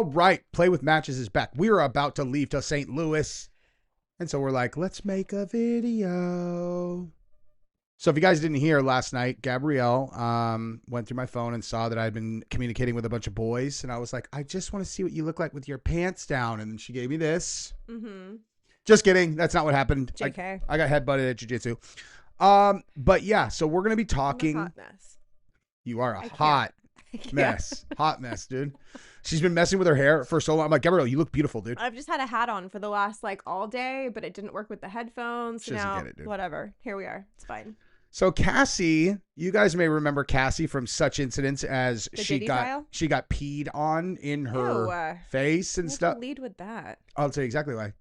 all right, Play with Matches is back. We are about to leave to St. Louis. And so we're like, let's make a video. So if you guys didn't hear last night, Gabrielle went through my phone and saw that I'd been communicating with a bunch of boys. And I was like, I just want to see what you look like with your pants down. And then she gave me this. Mm-hmm. Just kidding. That's not what happened. JK. I got headbutted at jiu-jitsu. But yeah, so we're going to be talking. I'm a hot mess. You are a hot mess. Hot mess, dude. She's been messing with her hair for so long. I'm like, Gabrielle, you look beautiful, dude. I've just had a hat on for the last all day, but it didn't work with the headphones. She doesn't now, get it, dude. whatever. Here we are. It's fine. So Cassie, you guys may remember Cassie from such incidents as she got peed on in her face and stuff. Lead with that. I'll tell you exactly why. Okay.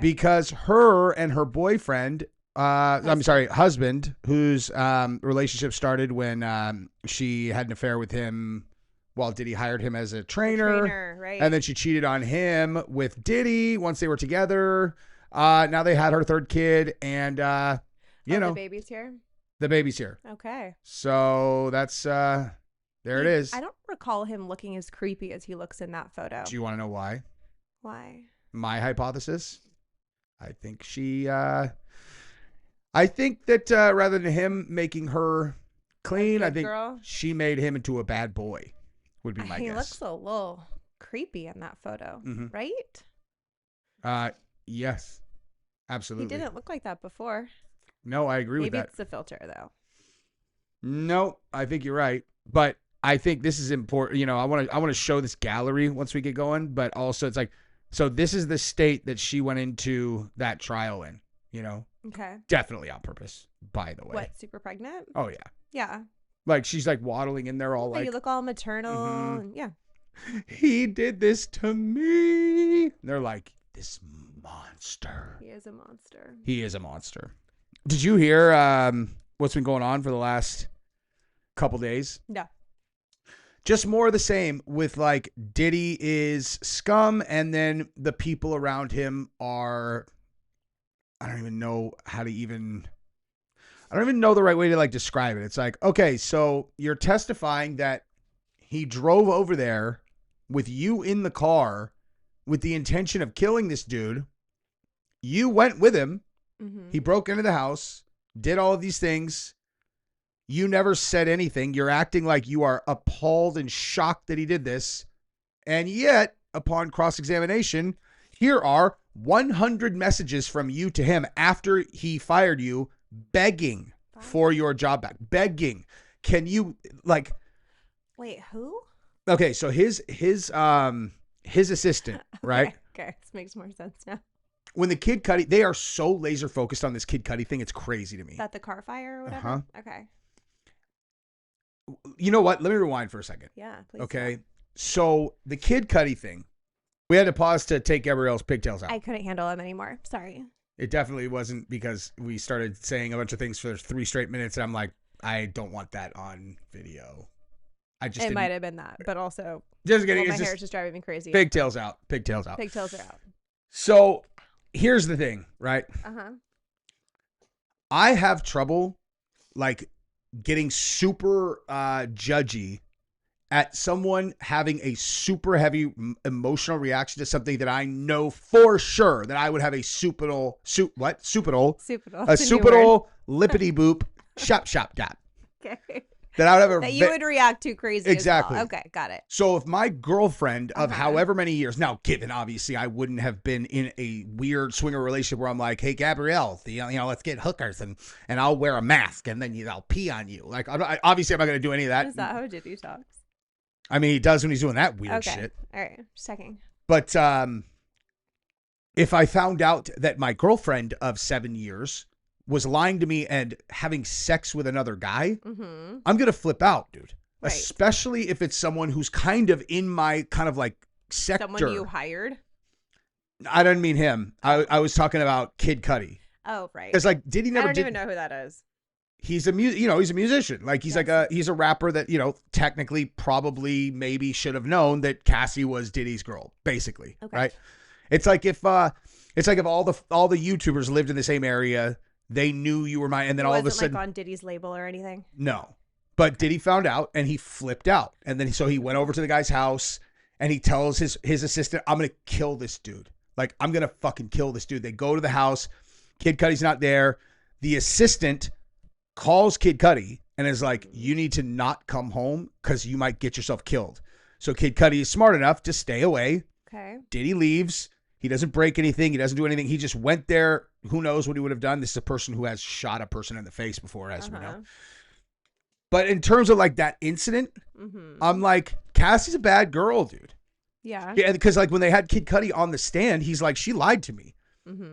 Because her and her boyfriend, husband, whose relationship started when she had an affair with him while Diddy hired him as a trainer, right? And then she cheated on him with Diddy once they were together. Now they had her third kid, and the baby's here. The baby's here. Okay. So that's there it is. I don't recall him looking as creepy as he looks in that photo. Do you want to know why? Why? My hypothesis? I think that rather than him making her clean, I think she made him into a bad boy. Would be my guess. He looks a little creepy in that photo, right? Yes. Absolutely. He didn't look like that before. No, I agree with that. Maybe it's the filter, though. No, I think you're right. But I think this is important. I want to show this gallery once we get going. But also, it's like, so this is the state that she went into that trial in. Okay. Definitely on purpose. By the way. What? Super pregnant? Oh yeah. Yeah. Like she's like waddling in there all like. You look all maternal. And yeah. He did this to me. And they're like, this monster. He is a monster. He is a monster. Did you hear what's been going on for the last couple days? No. Just more of the same with Diddy is scum, and then the people around him are, I don't even know the right way to describe it. It's like, okay, so you're testifying that he drove over there with you in the car with the intention of killing this dude. You went with him. Mm-hmm. He broke into the house, did all of these things. You never said anything. You're acting like you are appalled and shocked that he did this. And yet, upon cross-examination, here are 100 messages from you to him after he fired you, begging for your job back. Begging. Can you, Wait, who? Okay, so his assistant, right? Okay, this makes more sense now. When the Kid Cudi, they are so laser focused on this Kid Cudi thing, it's crazy to me. Is that the car fire or whatever? Uh-huh. Okay. You know what? Let me rewind for a second. Yeah, please. Okay. So the Kid Cudi thing, we had to pause to take Gabrielle's pigtails out. I couldn't handle them anymore. Sorry. It definitely wasn't because we started saying a bunch of things for 3 straight minutes. And I'm like, I don't want that on video. It might have been that, but also just kidding. My hair is just driving me crazy. Pigtails out. Pigtails out. Pigtails are out. So here's the thing, right? Uh-huh. I have trouble getting super judgy at someone having a super heavy emotional reaction to something that I know for sure that I would have a supidal lippity boop shop dap. Okay. That I would have that you would react to crazy. Exactly. As well. Okay, got it. So if my girlfriend of however many years, now given obviously I wouldn't have been in a weird swinger relationship where I'm like, hey Gabrielle, let's get hookers and I'll wear a mask and then I'll pee on you. Obviously I'm not going to do any of that. Is that how Diddy talks? I mean, he does when he's doing that weird shit. All right, just checking. But if I found out that my girlfriend of 7 years was lying to me and having sex with another guy, I'm going to flip out, dude. Right. Especially if it's someone who's kind of in my sector. Someone you hired? I didn't mean him. I was talking about Kid Cudi. Oh, right. Because Diddy never I don't even know who that is. He's a he's a musician. He's a rapper that, technically probably maybe should have known that Cassie was Diddy's girl, basically. Okay. Right? It's like if all the YouTubers lived in the same area, they knew you were mine, and then all of a sudden on Diddy's label or anything. No. But Diddy found out and he flipped out. And then so he went over to the guy's house and he tells his assistant, I'm going to kill this dude. Like, I'm going to fucking kill this dude. They go to the house. Kid Cudi's not there. The assistant calls Kid Cudi and is like, you need to not come home because you might get yourself killed. So Kid Cudi is smart enough to stay away. Okay. Diddy leaves. He doesn't break anything. He doesn't do anything. He just went there. Who knows what he would have done? This is a person who has shot a person in the face before, as we know. But in terms of like that incident, I'm like, Cassie's a bad girl, dude. Yeah. Yeah, because like when they had Kid Cudi on the stand, he's like, she lied to me.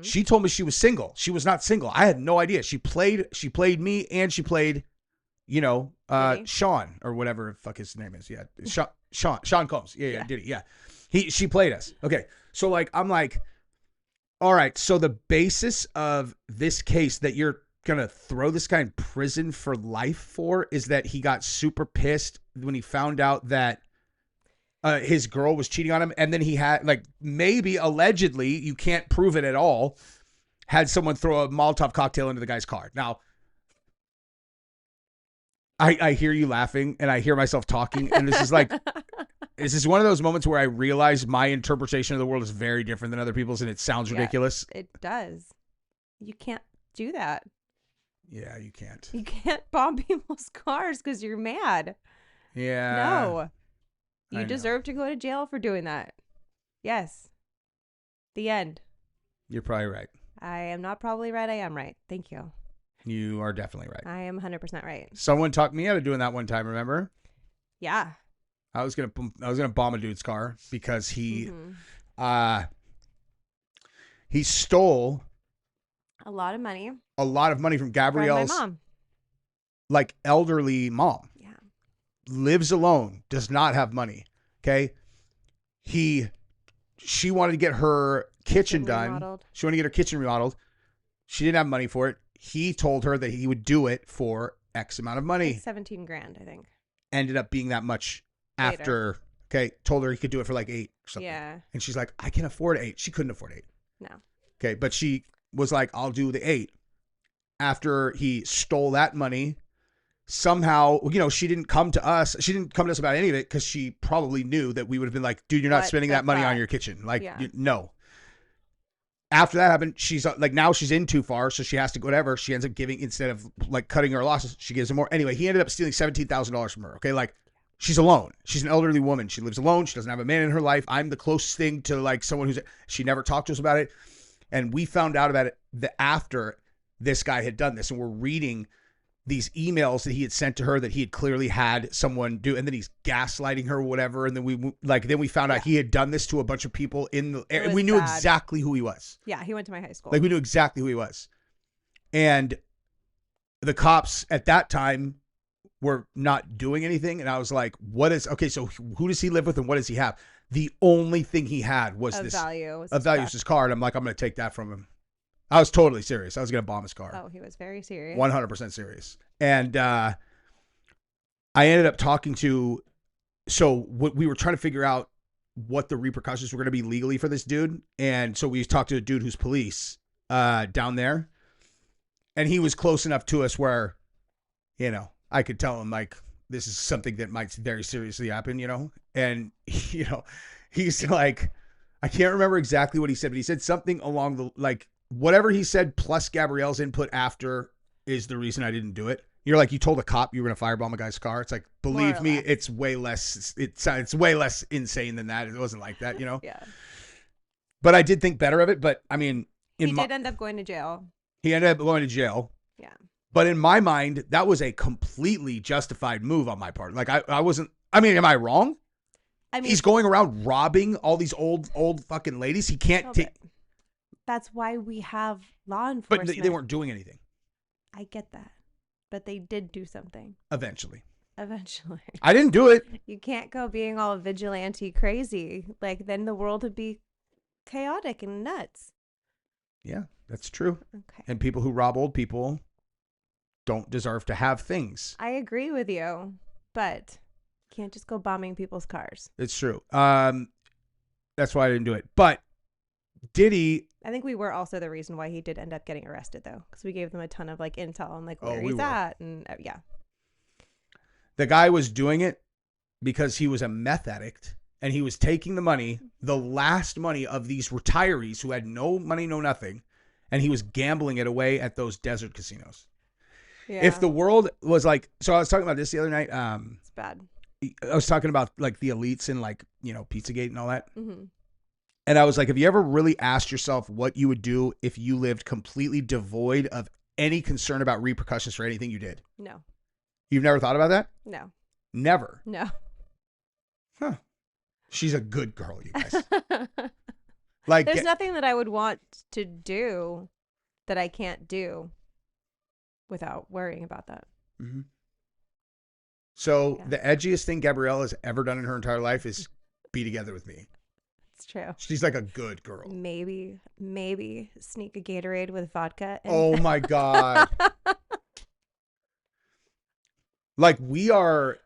She told me she was single. She was not single. I had no idea. She played me, and she played, you know, Sean or whatever the fuck his name is. Yeah, Sean Combs. Yeah, Diddy. Yeah, she played us. Okay, so like I'm like, all right. So the basis of this case that you're gonna throw this guy in prison for life for is that he got super pissed when he found out that his girl was cheating on him, and then he had, like, maybe allegedly, you can't prove it at all, had someone throw a Molotov cocktail into the guy's car. Now, I hear you laughing, and I hear myself talking, and this is like, this is one of those moments where I realize my interpretation of the world is very different than other people's, and it sounds ridiculous. It does. You can't do that. Yeah, you can't. You can't bomb people's cars because you're mad. Yeah. No. You deserve to go to jail for doing that. Yes. The end. You're probably right. I am not probably right. I am right. Thank you. You are definitely right. I am 100% right. Someone talked me out of doing that one time, remember? Yeah. I was gonna bomb a dude's car because he stole a lot of money from Gabrielle's my mom. Like elderly mom. Yeah. Lives alone, does not have money. Okay. She wanted to get her kitchen done. Remodeled. She wanted to get her kitchen remodeled. She didn't have money for it. He told her that he would do it for X amount of money. Like 17 grand, I think. Ended up being that much Later. after. Okay. Told her he could do it for like 8 or something. Yeah. And she's like, I can afford 8. She couldn't afford 8. No. Okay. But she was like, I'll do the 8. After he stole that money, somehow, you know, she didn't come to us. She didn't come to us about any of it because she probably knew that we would have been like, dude, you're not spending that money on your kitchen. Like, no. After that happened, she's like, now she's in too far, so she has to go whatever. She ends up giving, instead of like cutting her losses, she gives him more. Anyway, he ended up stealing $17,000 from her. Okay, like, she's alone. She's an elderly woman. She lives alone. She doesn't have a man in her life. I'm the closest thing to like someone who's, she never talked to us about it. And we found out about it after this guy had done this, and we're reading these emails that he had sent to her that he had clearly had someone do, and then he's gaslighting her or whatever. And then we found out he had done this to a bunch of people and we knew exactly who he was. Yeah, he went to my high school. Like, we knew exactly who he was. And the cops at that time were not doing anything. And I was like, so who does he live with and what does he have? The only thing he had was Of value was his car. And I'm like, I'm going to take that from him. I was totally serious. I was going to bomb his car. Oh, he was very serious. 100% serious. And I ended up talking to, we were trying to figure out what the repercussions were going to be legally for this dude. And so we talked to a dude who's police down there. And he was close enough to us where, you know, I could tell him, like, this is something that might very seriously happen, you know? And, you know, he's like, I can't remember exactly what he said, but he said something along the, like, whatever he said plus Gabrielle's input after is the reason I didn't do it. You're like, you told a cop you were going to firebomb a guy's car. It's like, believe me, it's way less. It's way less insane than that. It wasn't like that, you know? Yeah. But I did think better of it. But I mean, he did end up going to jail. He ended up going to jail. Yeah. But in my mind, that was a completely justified move on my part. Like, I wasn't, I mean, am I wrong? I mean, he's going around robbing all these old fucking ladies. He can't take. That's why we have law enforcement. But they weren't doing anything. I get that. But they did do something. Eventually. I didn't do it. You can't go being all vigilante crazy. Like, then the world would be chaotic and nuts. Yeah, that's true. Okay. And people who rob old people don't deserve to have things. I agree with you, but you can't just go bombing people's cars. It's true. That's why I didn't do it. But Diddy, I think we were also the reason why he did end up getting arrested, though, because we gave them a ton of like intel and like where he's at, and yeah. The guy was doing it because he was a meth addict and he was taking the money, the last money of these retirees who had no money, no nothing, and he was gambling it away at those desert casinos. Yeah. If the world was like, so I was talking about this the other night. It's bad. I was talking about like the elites and like, you know, Pizzagate and all that. Mm-hmm. And I was like, have you ever really asked yourself what you would do if you lived completely devoid of any concern about repercussions for anything you did? No. You've never thought about that? No. Never. No. Huh. She's a good girl, you guys. Like, there's nothing that I would want to do that I can't do without worrying about that. Mm-hmm. So Yeah. the edgiest thing Gabrielle has ever done in her entire life is be together with me. It's true. She's like a good girl. Maybe sneak a Gatorade with vodka. And Oh my God. Like we are,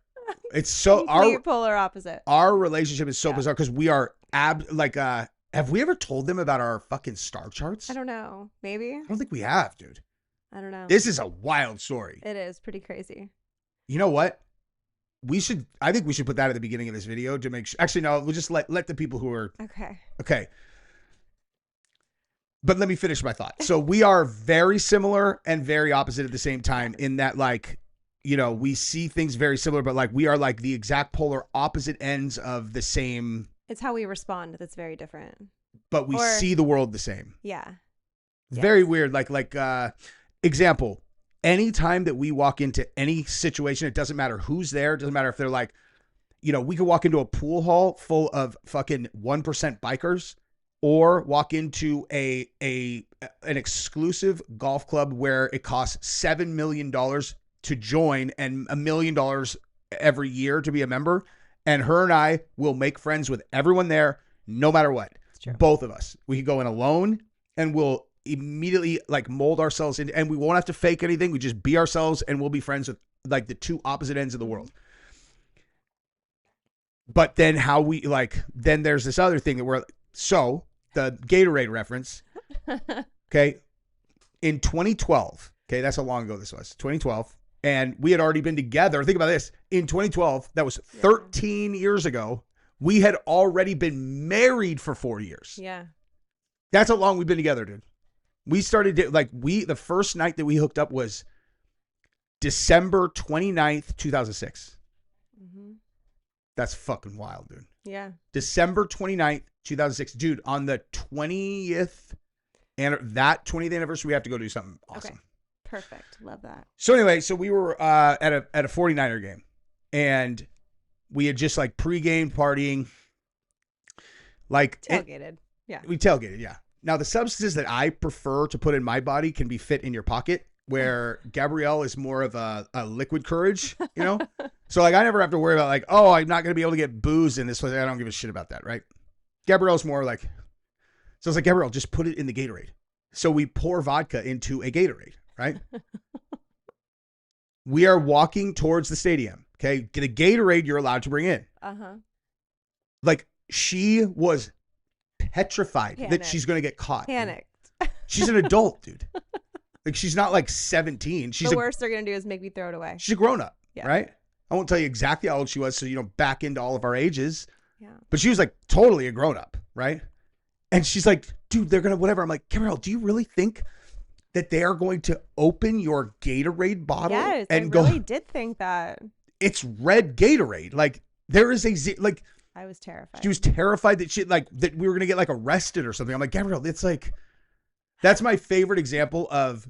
it's so, complete polar opposite. our relationship is so Yeah. bizarre because we are have we ever told them about our fucking star charts? I don't know. Maybe. I don't think we have, dude. I don't know. This is a wild story. It is pretty crazy. You know what? I think we should put that at the beginning of this video to make sure. Actually, no, we'll just let the people who are okay. But let me finish my thought. So we are very similar and very opposite at the same time in that, like, you know, we see things very similar, but like we are like the exact polar opposite ends of the same. It's how we respond that's very different. But we see the world the same. Yeah. It's very weird. Like example, anytime that we walk into any situation, it doesn't matter who's there. It doesn't matter if they're like, you know, we could walk into a pool hall full of fucking 1% bikers, or walk into an exclusive golf club where it costs $7 million to join and $1 million every year to be a member. And her and I will make friends with everyone there, no matter what. Both of us. We could go in alone and we'll immediately like mold ourselves in, and we won't have to fake anything. We just be ourselves and we'll be friends with like the two opposite ends of the world. But then then there's this other thing that so the Gatorade reference, okay, in 2012, okay, that's how long ago this was, 2012, and we had already been together. Think about this. In 2012, that was 13 years ago. We had already been married for 4 years. Yeah. That's how long we've been together, dude. We started, the first night that we hooked up was December 29th, 2006. Mm-hmm. That's fucking wild, dude. Yeah. December 29th, 2006. Dude, on the 20th, and that 20th anniversary, we have to go do something awesome. Okay. Perfect. Love that. So anyway, so we were at a 49er game, and we had just like pre-game partying. Like tailgated. Yeah. We tailgated, yeah. Now the substances that I prefer to put in my body can be fit in your pocket, where Gabrielle is more of a liquid courage, you know? So like I never have to worry about like, oh, I'm not going to be able to get booze in this place. I don't give a shit about that, right? Gabrielle's more like, so it's like, Gabrielle, just put it in the Gatorade. So we pour vodka into a Gatorade, right? We are walking towards the stadium, okay? The Gatorade you're allowed to bring in. Uh-huh. Like she was petrified that she's going to get caught. Panicked. She's an adult, dude. Like she's not like 17. She's the worst they're going to do is make me throw it away. She's a grown up, right? I won't tell you exactly how old she was, so you don't back into all of our ages. Yeah. But she was like totally a grown up, right? And she's like, dude, they're going to whatever. I'm like, Gabrielle, do you really think that they are going to open your Gatorade bottle? Yes, and I really did think that. It's red Gatorade. Like there is like. I was terrified. She was terrified that that we were going to get like arrested or something. I'm like, Gabrielle, it's like, that's my favorite example of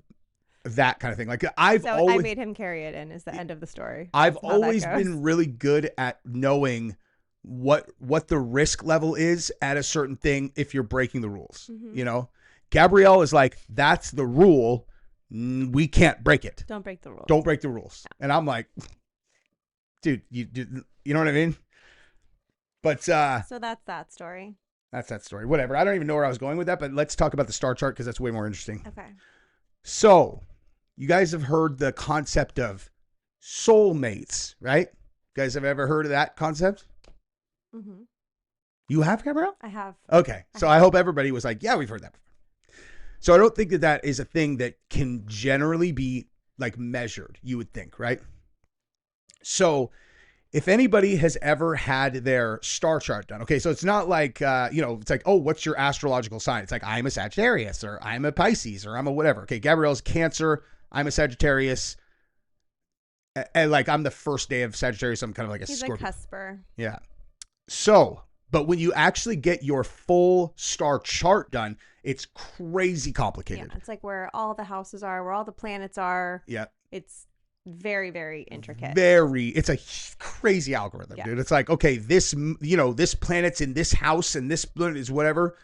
that kind of thing. Like I made him carry it in is the end of the story. I've always been really good at knowing what the risk level is at a certain thing if you're breaking the rules. Mm-hmm. You know, Gabrielle is like, that's the rule. We can't break it. Don't break the rules. Don't break the rules. No. And I'm like, dude, you know what I mean? But so that's that story. That's that story. Whatever. I don't even know where I was going with that, but let's talk about the star chart because that's way more interesting. Okay. So, you guys have heard the concept of soulmates, right? You guys have ever heard of that concept? Mm-hmm. You have, Gabrielle? I have. Okay. So I hope everybody was like, yeah, we've heard that before. So I don't think that is a thing that can generally be like measured, you would think, right? So if anybody has ever had their star chart done, okay, so it's not like, it's like, oh, what's your astrological sign? It's like, I'm a Sagittarius or I'm a Pisces or I'm a whatever. Okay, Gabrielle's Cancer. I'm a Sagittarius. And like, I'm the first day of Sagittarius. I'm kind of like a Scorpio. He's a cusper. Yeah. So, but when you actually get your full star chart done, it's crazy complicated. Yeah, it's like where all the houses are, where all the planets are. Yeah. It's very, very intricate. It's a crazy algorithm, Yeah. dude. It's like, okay, this planet's in this house and this planet is whatever.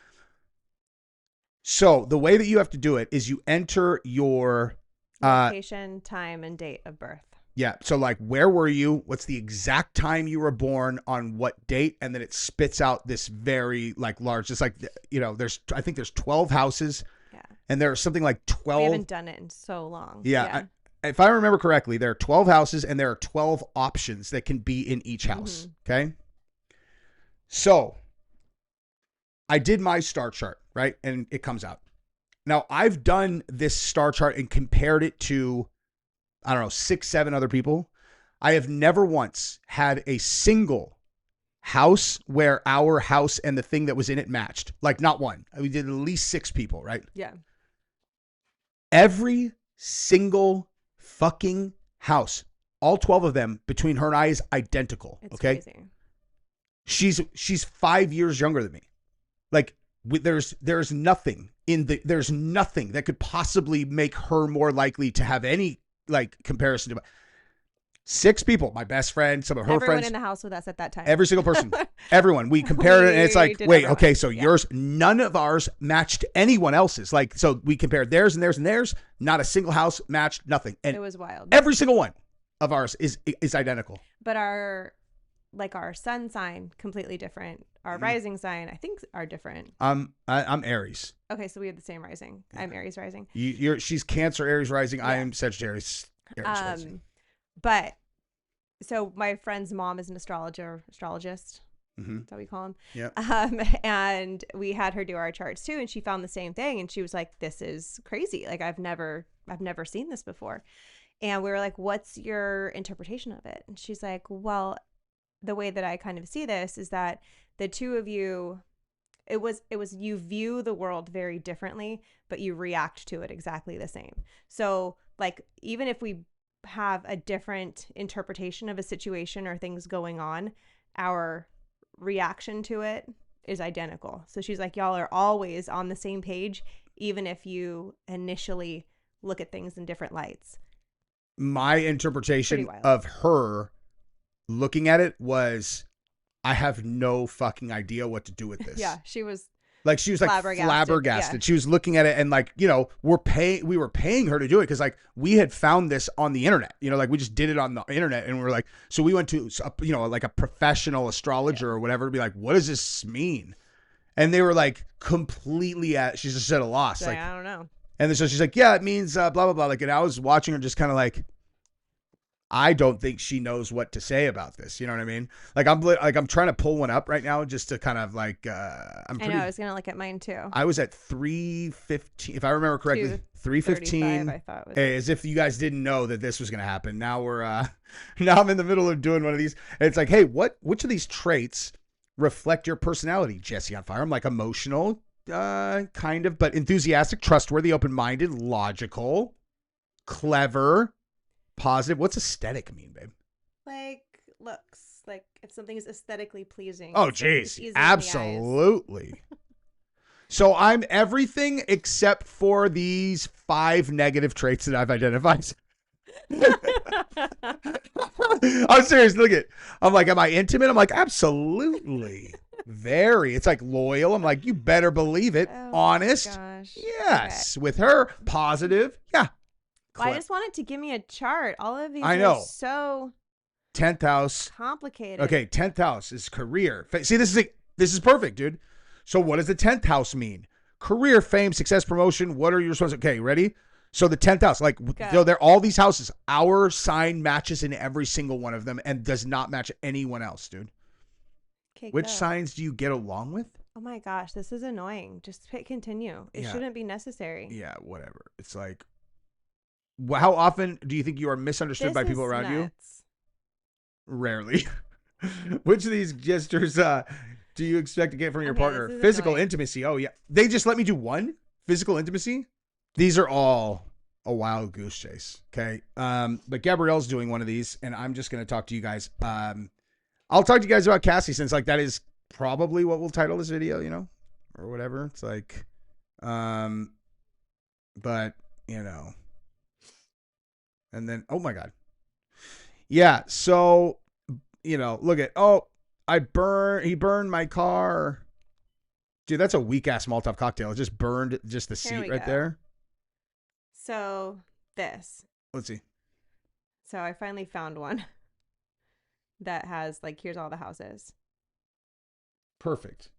So the way that you have to do it is you enter your location, time, and date of birth. Yeah. So like, where were you? What's the exact time you were born on what date? And then it spits out this very like large, just like, I think there's 12 houses. Yeah. And there's something like 12. We haven't done it in so long. Yeah. If I remember correctly, there are 12 houses and there are 12 options that can be in each house. Mm-hmm. Okay. So I did my star chart, right? And it comes out. Now I've done this star chart and compared it to, I don't know, 6, 7 other people. I have never once had a single house where our house and the thing that was in it matched. Like not one. We did at least 6 people, right? Yeah. Every single fucking house, all 12 of them between her and I is identical. It's okay. Crazy. She's 5 years younger than me. Like there's nothing there's nothing that could possibly make her more likely to have any like comparison to 6 people, my best friend, some of her Everyone friends in the house with us at that time. Every single person, everyone. We compared it and it's like, wait, everyone. Okay, so yours, none of ours matched anyone else's. Like, so we compared theirs and theirs and theirs. Not a single house matched, nothing. And it was wild. Every single one of ours is identical. But our sun sign, completely different. Our rising sign, I think, are different. I'm Aries. Okay, so we have the same rising. I'm Aries rising. She's Cancer, Aries rising. Yeah. I am Sagittarius, Aries rising. But so my friend's mom is an astrologist. Mm-hmm. That's how we call him. Yeah. And we had her do our charts too, and she found the same thing, and she was like, "This is crazy. Like I've never seen this before." And we were like, "What's your interpretation of it?" And she's like, "Well, the way that I kind of see this is that the two of you, it was you view the world very differently, but you react to it exactly the same. So like even if we have a different interpretation of a situation or things going on, our reaction to it is identical." So she's like, y'all are always on the same page, even if you initially look at things in different lights. My interpretation of her looking at it was, I have no fucking idea what to do with this. Yeah, she was like flabbergasted. Yeah. She was looking at it and like, we were paying her to do it because like we had found this on the internet. Like we just did it on the internet and we were like, so we went to like a professional astrologer or whatever to be like, what does this mean? And they were like completely she's just at a loss. Like I don't know. And so she's like, yeah, it means blah blah blah. Like, and I was watching her just kind of like, I don't think she knows what to say about this. You know what I mean? Like I'm trying to pull one up right now just to kind of like I know I was gonna look at mine too. I was at 315, if I remember correctly. 315. I thought was as if you guys didn't know that this was gonna happen. Now we're now I'm in the middle of doing one of these. And it's like, hey, which of these traits reflect your personality? Jesse on fire. I'm like emotional, kind of, but enthusiastic, trustworthy, open-minded, logical, clever. Positive. What's aesthetic mean, babe? Like looks. Like if something is aesthetically pleasing. Oh, geez. Absolutely. So I'm everything except for these 5 negative traits that I've identified. I'm serious. Look at. I'm like, am I intimate? I'm like, absolutely. Very. It's like loyal. I'm like, you better believe it. Oh, honest. Gosh. Yes. Okay. With her, positive. Yeah. Well, I just wanted to give me a chart. All of these I know. Are so 10th house. Complicated. Okay, 10th house is career. See, this is perfect, dude. So what does the 10th house mean? Career, fame, success, promotion. What are your responsibilities? Okay, ready? So the 10th house, like, they're all these houses. Our sign matches in every single one of them and does not match anyone else, dude. Okay, which signs do you get along with? Oh my gosh, this is annoying. Just hit continue. It shouldn't be necessary. Yeah, whatever. It's like, how often do you think you are misunderstood by people around you? Rarely. Which of these gestures do you expect to get from your Okay, partner? this is Physical annoying. intimacy. Oh yeah, they just let me do one physical intimacy. These are all a wild goose chase. Okay, but Gabrielle's doing one of these, and I'm just gonna talk to you guys. I'll talk to you guys about Cassie since like that is probably what we'll title this video, you know, or whatever. It's like, but you know, and then oh my god, yeah. So you know, look at he burned my car. Dude, that's a weak ass Molotov cocktail. It just burned just the seat right there. So this. Let's see. So I finally found one that has like, here's all the houses. Perfect.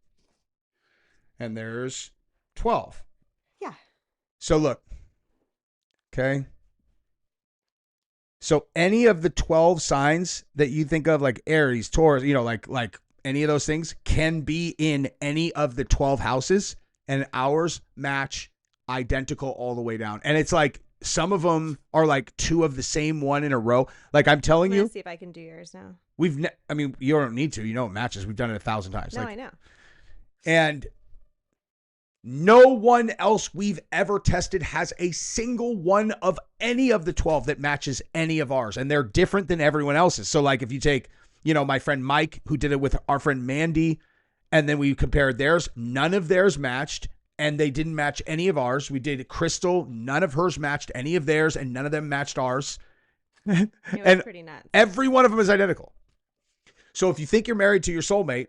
And there's 12. Yeah. So look. Okay. So any of the 12 signs that you think of, like Aries, Taurus, you know, like any of those things can be in any of the 12 houses, and ours match identical all the way down. And it's like some of them are like two of the same one in a row. Like I'm telling you. Let's see if I can do yours now. I mean, you don't need to. You know it matches. We've done it 1,000 times. No, like, I know. And no one else we've ever tested has a single one of any of the 12 that matches any of ours. And they're different than everyone else's. So like if you take, you know, my friend Mike, who did it with our friend Mandy, and then we compared theirs, none of theirs matched, and they didn't match any of ours. We did Crystal, none of hers matched any of theirs, and none of them matched ours. And pretty nuts. Every one of them is identical. So if you think you're married to your soulmate,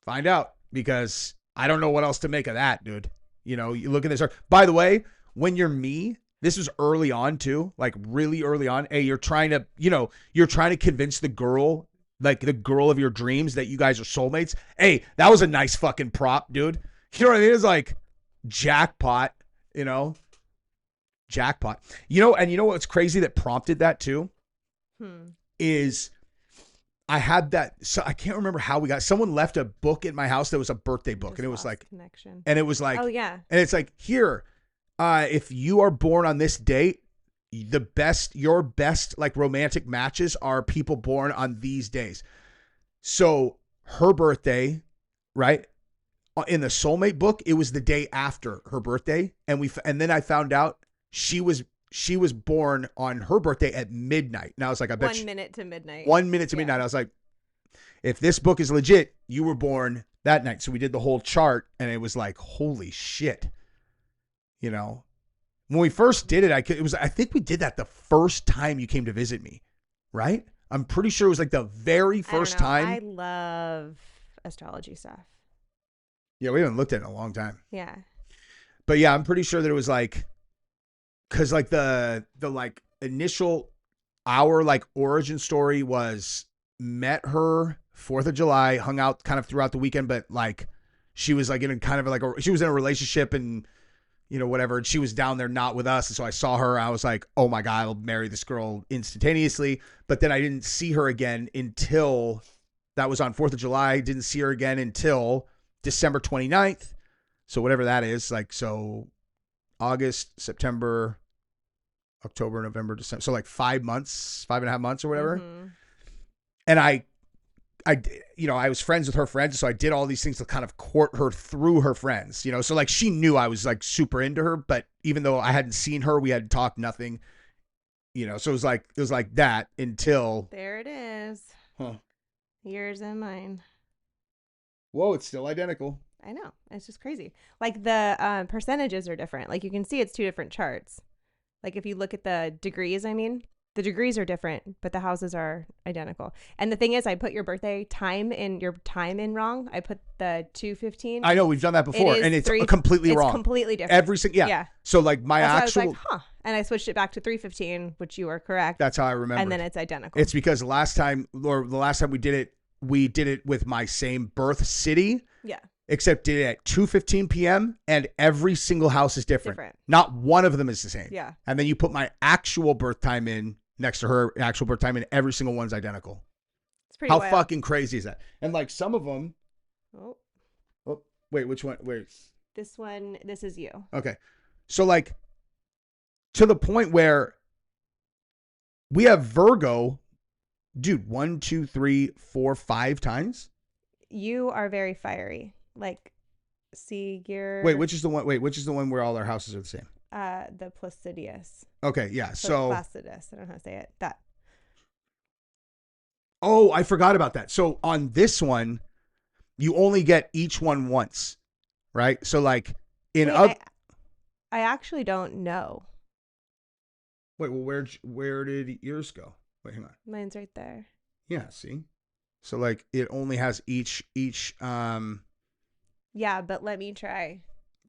find out, because I don't know what else to make of that, dude. You know, you look at this. By the way, when you're me, this was early on too, like really early on. Hey, you're trying to convince the girl, like the girl of your dreams, that you guys are soulmates. Hey, that was a nice fucking prop, dude. You know what I mean? It's like jackpot, you know, jackpot. You know, and you know what's crazy that prompted that too? Is I had that, so I can't remember how we got, someone left a book in my house that was a birthday book, and it was like connection. And it was like, oh yeah, and it's like, here, if you are born on this date, your best like romantic matches are people born on these days. So her birthday, right, in the soulmate book, it was the day after her birthday, and then I found out she was born on her birthday at midnight. And I was like, I bet 1 minute to midnight. 1 minute to midnight. I was like, if this book is legit, you were born that night. So we did the whole chart, and it was like, holy shit. You know, when we first did it, I think we did that the first time you came to visit me, right? I'm pretty sure it was like the very first time. I love astrology stuff. Yeah, we haven't looked at it in a long time. Yeah. But yeah, I'm pretty sure that it was like, because like the like initial our like origin story was met her 4th of July, hung out kind of throughout the weekend, but like she was like in a kind of like she was in a relationship, and you know, whatever, and she was down there not with us, and so I saw her, I was like, oh my god, I'll marry this girl instantaneously. But then I didn't see her again until that was on 4th of July. Didn't see her again until December 29th. So whatever that is, like, so August, September, October, November, December. So like 5 months, 5.5 months or whatever. Mm-hmm. And I, you know, I was friends with her friends. So I did all these things to kind of court her through her friends, you know? So like, she knew I was like super into her, but even though I hadn't seen her, we hadn't talked, nothing, you know? So it was like that until. There it is. Huh. Yours and mine. Whoa, it's still identical. I know. It's just crazy. Like the percentages are different. Like you can see it's two different charts. Like if you look at the degrees, the degrees are different, but the houses are identical. And the thing is, I put your birthday time in wrong. I put the 2:15. I know, we've done that before, and it's completely wrong. It's completely different. Every single, yeah. So like my actual, I was like, and I switched it back to 3:15, which you are correct. That's how I remember. And then it's identical. It's because the last time we did it with my same birth city. Yeah. Except did it at 2:15 p.m. and every single house is different. Not one of them is the same. Yeah. And then you put my actual birth time in next to her actual birth time, and every single one's identical. It's pretty How wild. fucking crazy is that? And like some of them. Oh, wait, which one? Wait. This one. This is you. Okay. So like to the point where we have Virgo Dude, 1, 2, 3, 4, 5 times? You are very fiery. Like, see, you're Wait, which is the one where all our houses are the same? the Placidius. Okay, yeah. So Placidus. I don't know how to say it. That. Oh, I forgot about that. So on this one, you only get each one once, right? So like in Wait, I actually don't know. Wait, well where did yours go? Wait, hang on. Mine's right there. Yeah, see? So like it only has each Yeah, but let me try.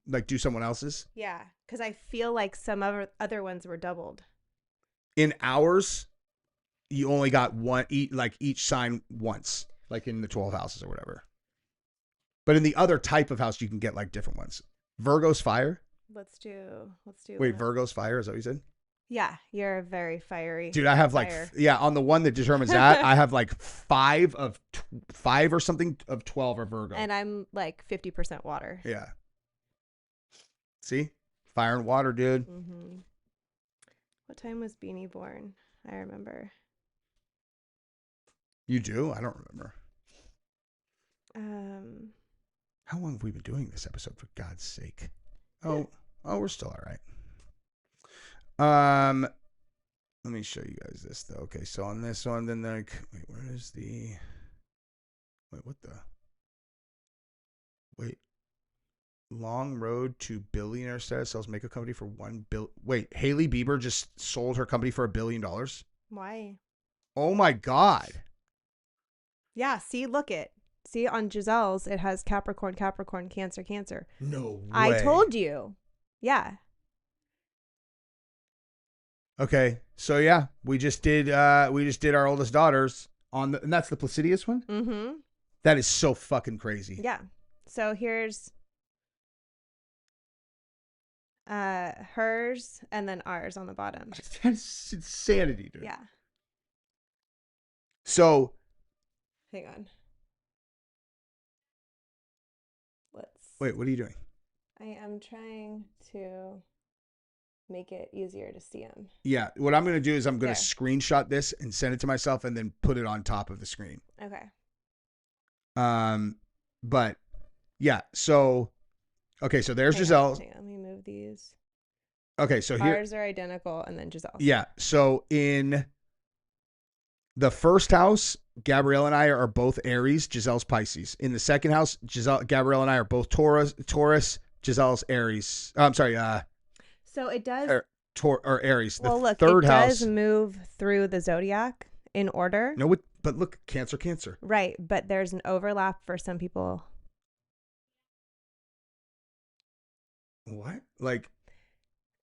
like do someone else's? Yeah, because I feel like some other ones were doubled. In ours, you only got one each sign once, like in the 12 houses or whatever. But in the other type of house, you can get like different ones. Virgo's fire. Let's do. Wait, Virgo's fire, is that what you said? Yeah, you're very fiery. Dude, I have fire. on the one that determines that, I have like 5 or something of 12 are Virgo. And I'm like 50% water. Yeah. See? Fire and water, dude. Mm-hmm. What time was Beanie born? I remember. You do? I don't remember. How long have we been doing this episode, for God's sake? Oh, we're still all right. Let me show you guys this though. Okay, so on this one, then like, wait, what the? Wait, long road to billionaire status, sells makeup company for $1 billion. Wait, Hailey Bieber just sold her company for $1 billion. Why? Oh my God. Yeah. See on Giselle's, it has Capricorn, Cancer. No way. I told you. Yeah. Okay, so yeah, we just did our oldest daughters and that's the Placidius one. Mm-hmm. That is so fucking crazy. Yeah. So here's hers and then ours on the bottom. That's insanity, dude. Yeah. So, hang on. Wait, what are you doing? I am trying to make it easier to see them. Yeah, what I'm going to do is I'm going to screenshot this and send it to myself and then put it on top of the screen. Okay. But yeah, so okay, so there's Giselle. Hang on, let me move these. Okay, so here ours are identical and then Giselle. Yeah, so in the first house, Gabrielle and I are both Aries, Giselle's Pisces. In the second house, Gabrielle and I are both Taurus, Giselle's Aries. I'm sorry, so it does or Aries. Well, look, third it house does move through the zodiac in order. No, but look, Cancer. Right, but there's an overlap for some people. What? Like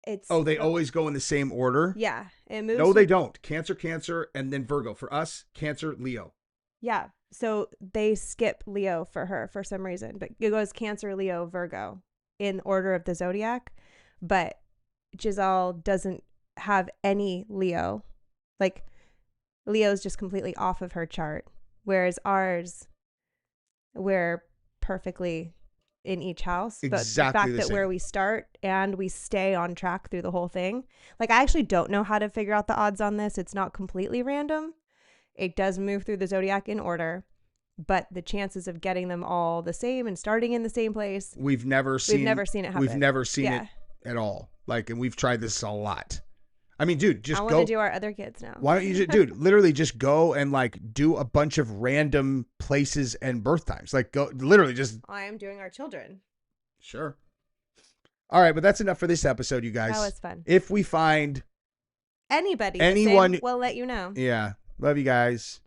it's they always go in the same order? Yeah, it moves. No, they don't. Cancer, and then Virgo. For us, Cancer, Leo. Yeah, so they skip Leo for her for some reason, but it goes Cancer, Leo, Virgo in order of the zodiac. But Giselle doesn't have any Leo. Like, Leo's just completely off of her chart, whereas ours, we're perfectly in each house. Exactly but the fact the that same. where we start and we stay on track through the whole thing. Like, I actually don't know how to figure out the odds on this. It's not completely random. It does move through the zodiac in order, but the chances of getting them all the same and starting in the same place, we've never seen it happen. We've never seen it at all. Like, and we've tried this a lot. I mean, dude, just go. I want to do our other kids now. Why don't you just, dude, literally just go and like do a bunch of random places and birth times. Like, go literally just. I am doing our children. Sure. All right, but that's enough for this episode, you guys. That was fun. If we find anyone, we'll let you know. Yeah. Love you guys.